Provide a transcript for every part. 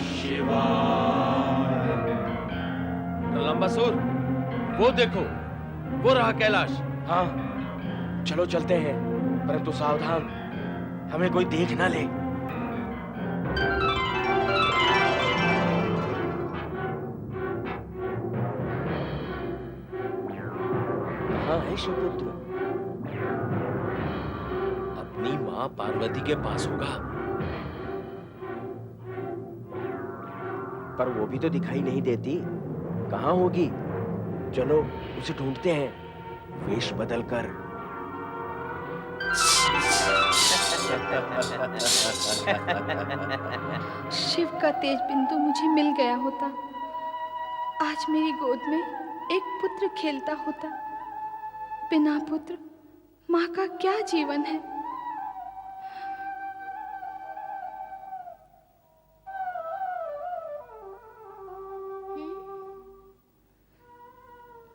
शिवाय। प्रलंबासुर, वो देखो, वो रहा कैलाश। हाँ, चलो चलते हैं, परंतु सावधान, हमें कोई देख ना ले। कहाँ है शिवपुत्र? अपनी माँ पार्वती के पास होगा। पर वो भी तो दिखाई नहीं देती, कहाँ होगी? चलो उसे ढूंढते हैं, वेश बदलकर। शिव का तेज बिंदु मुझे मिल गया होता, आज मेरी गोद में एक पुत्र खेलता होता। बिना पुत्र माँ का क्या जीवन है।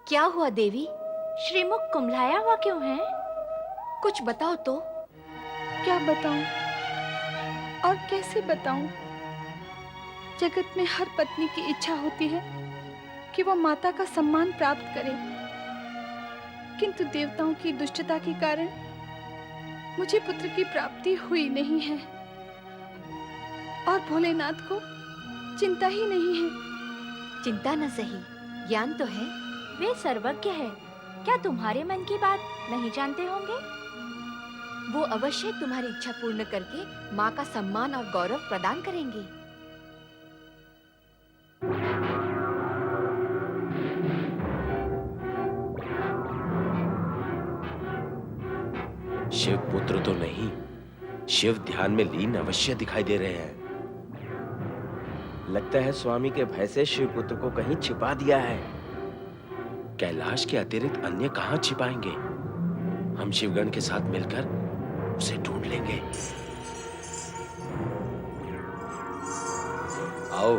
क्या हुआ देवी? श्रीमुख कुम्हलाया हुआ क्यों है? कुछ बताओ तो। क्या बताऊं और कैसे बताऊं? जगत में हर पत्नी की इच्छा होती है कि वो माता का सम्मान प्राप्त करे, किंतु देवताओं की दुष्टता के कारण मुझे पुत्र की प्राप्ति हुई नहीं है और भोलेनाथ को चिंता ही नहीं है। चिंता न सही, ज्ञान तो है। वे सर्वज्ञ है, क्या तुम्हारे मन की बात नहीं जानते होंगे? वो अवश्य तुम्हारी इच्छा पूर्ण करके माँ का सम्मान और गौरव प्रदान करेंगे। शिव पुत्र तो नहीं, शिव ध्यान में लीन अवश्य दिखाई दे रहे हैं। लगता है स्वामी के भय से शिव पुत्र को कहीं छिपा दिया है। कैलाश के अतिरिक्त अन्य कहां छिपाएंगे? हम शिवगण के साथ मिलकर उसे ढूंढ लेंगे। आओ।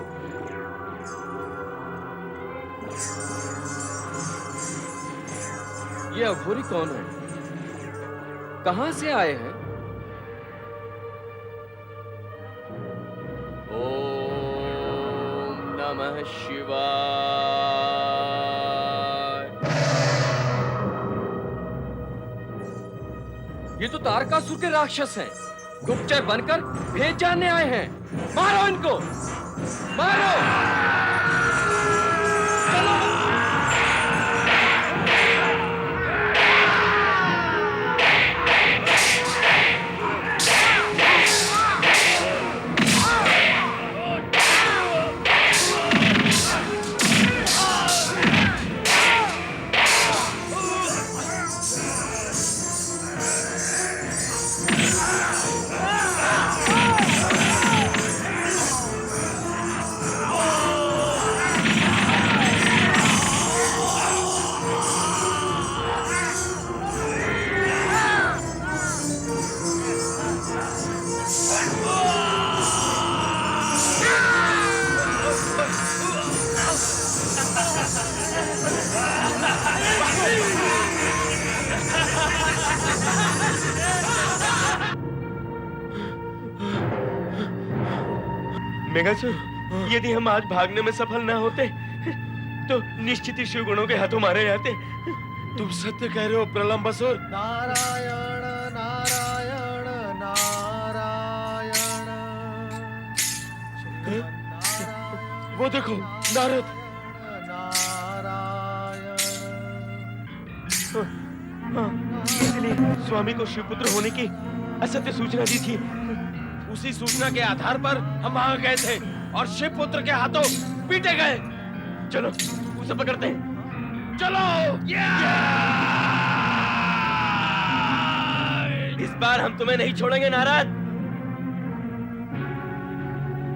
ये अघोरी कौन है? कहां से आए हैं? ओम नमः शिवाय। ये तो तारकासुर के राक्षस हैं, गुप्तचर बनकर भेद जानने आए हैं। मारो इनको, मारो। मेघासुर, यदि हम आज भागने में सफल न होते तो निश्चित ही शिवगुणों के हाथों मारे जाते। तुम सत्य कह रहे हो प्रलंबासुर। नारायण नारायण नारायण। वो देखो, नारद। इसलिए स्वामी को शिवपुत्र होने की असत्य सूचना दी थी। उसी सूचना के आधार पर हम वहां गए थे और शिवपुत्र के हाथों पीटे गए। चलो उसे पकड़ते हैं। चलो। इस बार हम तुम्हें नहीं छोड़ेंगे नारद।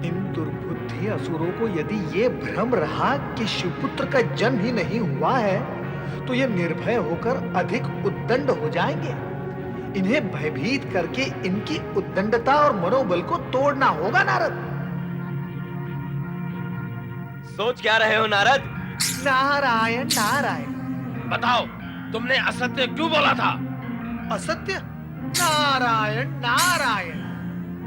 इन दुर्बुद्धि असुरों को यदि ये भ्रम रहा कि शिवपुत्र का जन्म ही नहीं हुआ है, तो ये निर्भय होकर अधिक उद्दंड हो जाएंगे। इन्हें भयभीत करके इनकी उद्दंडता और मनोबल को तोड़ना होगा नारद। सोच क्या रहे हो नारद? नारायण नारायण। बताओ, तुमने असत्य क्यों बोला था? असत्य? नारायण नारायण।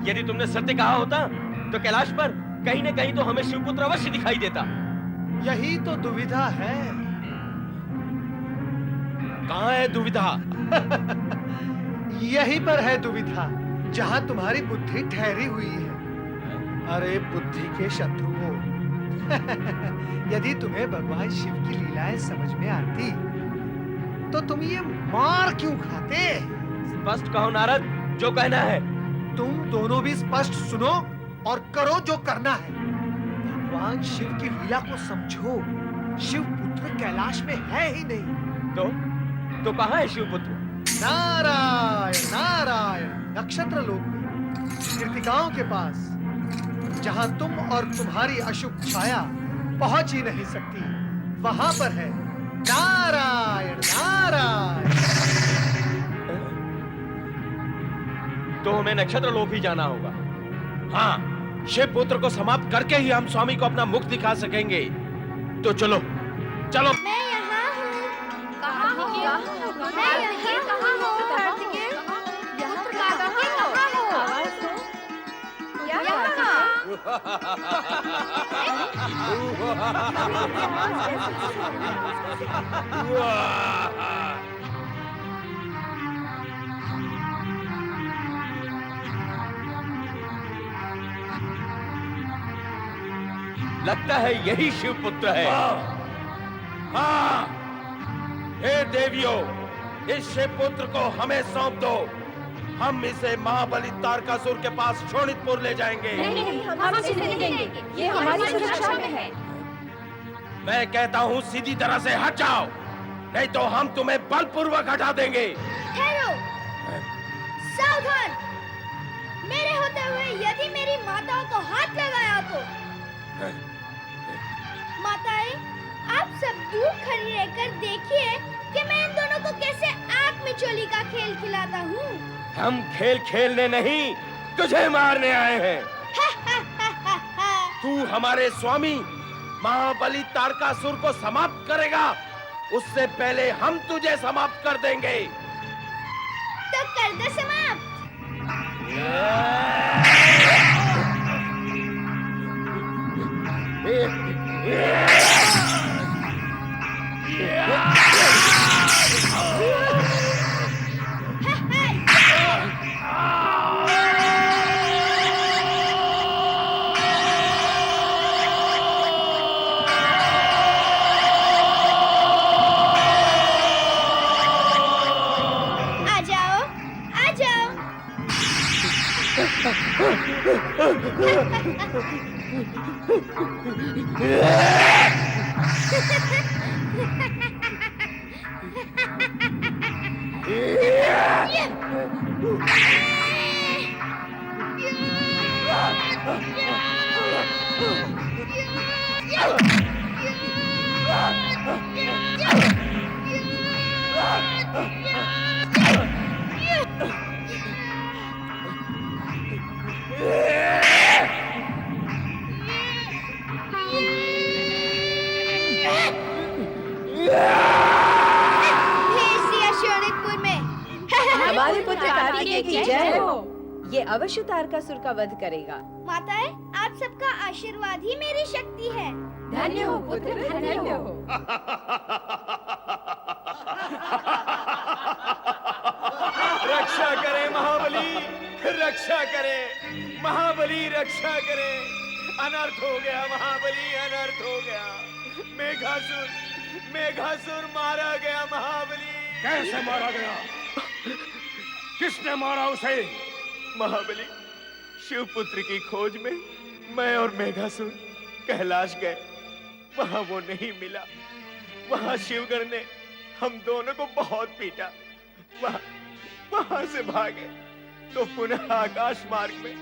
यदि तुमने सत्य कहा होता तो कैलाश पर कहीं न कहीं तो हमें शिवपुत्र अवश्य दिखाई देता। यही तो दुविधा है। कहाँ है दुविधा? यहीं पर है दुविधा, जहां तुम्हारी बुद्धि ठहरी हुई है। अरे बुद्धि के शत्रुओं, यदि तुम्हें भगवान शिव की लीलाएं समझ में आती तो तुम ये मार क्यों खाते? स्पष्ट कहो नारद, जो कहना है। तुम दोनों भी स्पष्ट सुनो और करो जो करना है। भगवान शिव की लीला को समझो। शिव पुत्र कैलाश में है ही नहीं। तो कहाँ है शिवपुत्र? नारायण नारायण, नक्षत्र लोक में, कृतिकाओं के पास, जहां तुम और तुम्हारी अशुभ छाया पहुंच ही नहीं सकती, वहां पर है। नारायण नारायण। तो हमें नक्षत्र लोक ही जाना होगा। हाँ, शिवपुत्र को समाप्त करके ही हम स्वामी को अपना मुख दिखा सकेंगे। तो चलो चलो। मैं यहाँ हूँ। कहाँ हो? मैं यहाँ कहाँ हो? कार्तिकेय, यहाँ कार्तिकेय कहाँ हो? आवाज़ दो। लगता है यही शिवपुत्र है। हाँ, हे देवियों, इस शिवपुत्र को हमें सौंप दो। हम इसे महाबली तारकासुर के पास शोणितपुर ले जाएंगे। नहीं, हम इसे नहीं देंगे। ये हमारी सुरक्षा में है। मैं कहता हूँ सीधी तरह से हट जाओ, नहीं तो हम तुम्हें बलपूर्वक हटा देंगे। ठहरो, सावधान। मेरे होते हुए यदि मेरी माताओं को हाथ लगाया तो माताएं, आप सब दूर खड़ी रहकर देखिए कि मैं इन दोनों को कैसे आग में चोली का खेल खिलाता हूँ। हम खेल खेलने नहीं, तुझे मारने आए हैं। तू हमारे स्वामी महाबली तारकासुर को समाप्त करेगा, उससे पहले हम तुझे समाप्त कर देंगे। तो कर दो समाप्त। आ जाओ, आ जाओ। हमारे पुत्र कार्तिकेय की जय हो। ये अवश्य तारकासुर का वध करेगा। माताएं, आप सबका आशीर्वाद ही मेरी शक्ति है। धन्य हो पुत्र, धन्य हो। रक्षा करे महाबली, रक्षा करे महाबली, रक्षा करे। अनर्थ हो गया महाबली, अनर्थ हो गया। मेघासुर, मेघासुर मारा गया महाबली। कैसे मारा गया? किसने मारा उसे? महाबली, शिवपुत्र की खोज में मैं और मेघासुर कैलाश गए, वहां वो नहीं मिला। वहां शिवगण ने हम दोनों को बहुत पीटा। वहां से भागे तो पुनः आकाश मार्ग में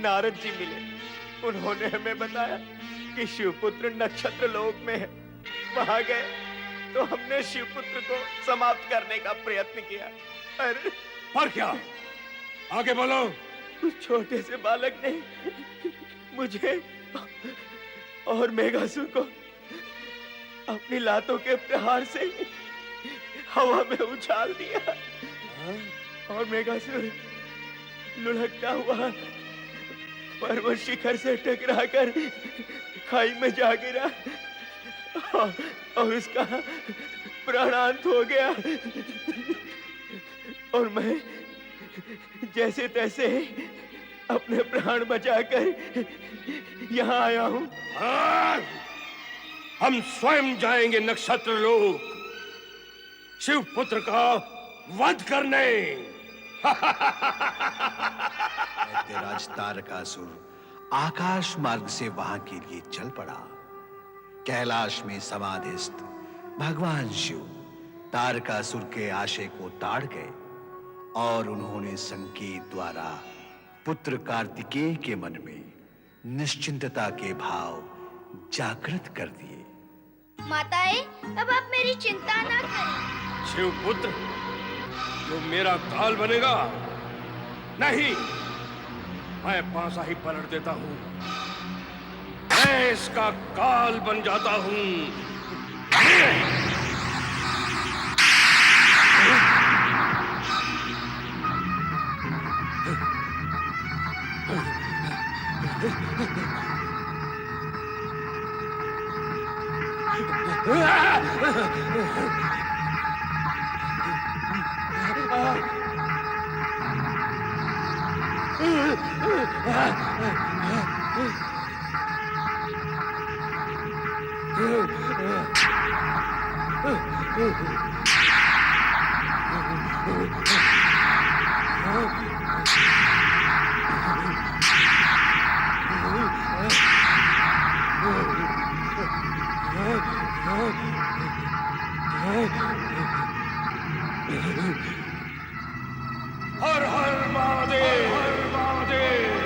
नारद जी मिले। उन्होंने हमें बताया कि शिवपुत्र नक्षत्र लोक में है। वहां गए तो हमने शिवपुत्र को समाप्त करने का प्रयत्न किया। अरे पर क्या? आगे बोलो। उस छोटे से बालक ने मुझे और मेघासुर को अपनी लातों के प्रहार से हवा में उछाल दिया और मेघासुर लुढ़कता हुआ पर्वत शिखर से टकराकर खाई में जा गिरा और उसका प्राणांत हो गया। और मैं जैसे तैसे अपने प्राण बचाकर यहाँ आया हूँ। हाँ, हम स्वयं जाएंगे नक्षत्र लोक शिवपुत्र का वध करने। दैत्यराज तारकासुर आकाश मार्ग से वहां के लिए चल पड़ा। कैलाश में समाधिस्थ भगवान शिव तारकासुर के आशय को ताड़ गए और उन्होंने संकेत द्वारा पुत्र कार्तिकेय के मन में निश्चिंतता के भाव जागृत कर दिए। माताएं, अब आप मेरी चिंता ना करें। शिवपुत्र जो मेरा काल बनेगा, नहीं, मैं पासा ही पलट देता हूँ। मैं इसका काल बन जाता हूँ। हर हर महादेव, हर महादेव।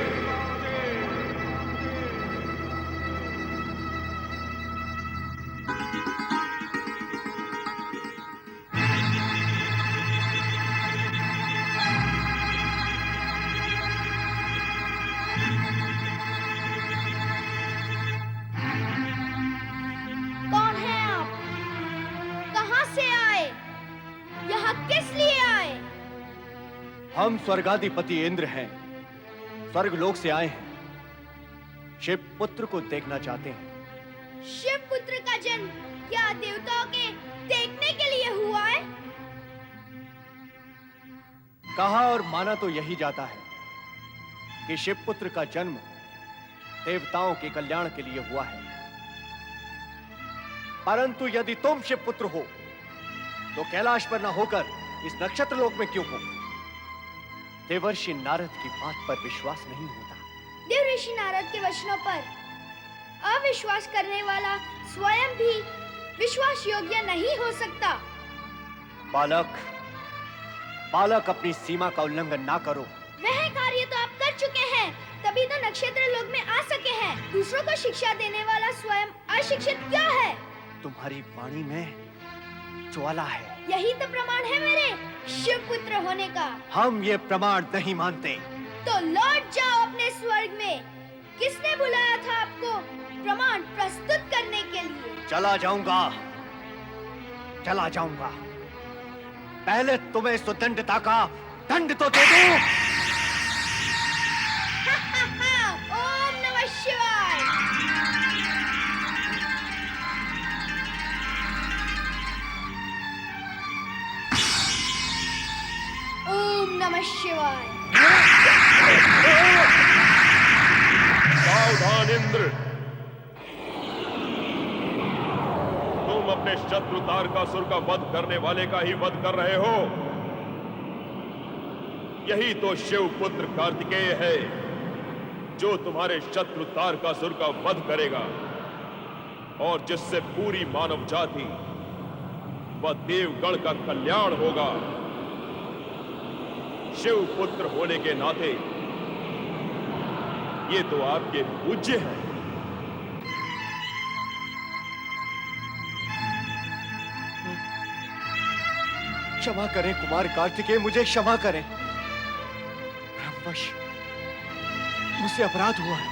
कौन है आप? कहाँ से आए? यहाँ किस लिए आए? हम स्वर्गाधिपति इंद्र हैं, स्वर्ग लोक से आए हैं। शिव पुत्र को देखना चाहते हैं। शिव पुत्र का जन्म क्या देवताओं के देखने के लिए हुआ है? कहा और माना तो यही जाता है कि शिव पुत्र का जन्म देवताओं के कल्याण के लिए हुआ है। परंतु यदि तुम शिव पुत्र हो तो कैलाश पर न होकर इस नक्षत्र लोक में क्यों हो? देवर्षि नारद की बात पर विश्वास नहीं होता। देव ऋषि नारद के वचनों पर अविश्वास करने वाला स्वयं भी विश्वास योग्य नहीं हो सकता। बालक, बालक अपनी सीमा का उल्लंघन ना करो। वह कार्य तो आप कर चुके हैं, तभी तो नक्षत्र लोक में आ सके हैं। दूसरों को शिक्षा देने वाला स्वयं अशिक्षित क्या है? तुम्हारी वाणी में ज्वाला है। यही तो प्रमाण है मेरे शिव पुत्र होने का। हम ये प्रमाण नहीं मानते। तो लौट जाओ अपने स्वर्ग में। किसने बुलाया था आपको प्रमाण प्रस्तुत करने के लिए? चला जाऊंगा, चला जाऊंगा। पहले तुम्हें सुदंडता का दंड तो दे दूं। ओम नमः शिवाय। ओम नमः शिवाय। सावधान इंद्र, तुम अपने शत्रु तारकासुर का वध करने वाले का ही वध कर रहे हो। यही तो शिव पुत्र कार्तिकेय है जो तुम्हारे शत्रु तारकासुर का वध करेगा और जिससे पूरी मानव जाति व देवगण का कल्याण होगा। शिव पुत्र होने के नाते ये तो आपके पूज्य हैं। क्षमा करें कुमार कार्तिकेय, मुझे क्षमा करें। ब्रह्मवश मुझसे अपराध हुआ है।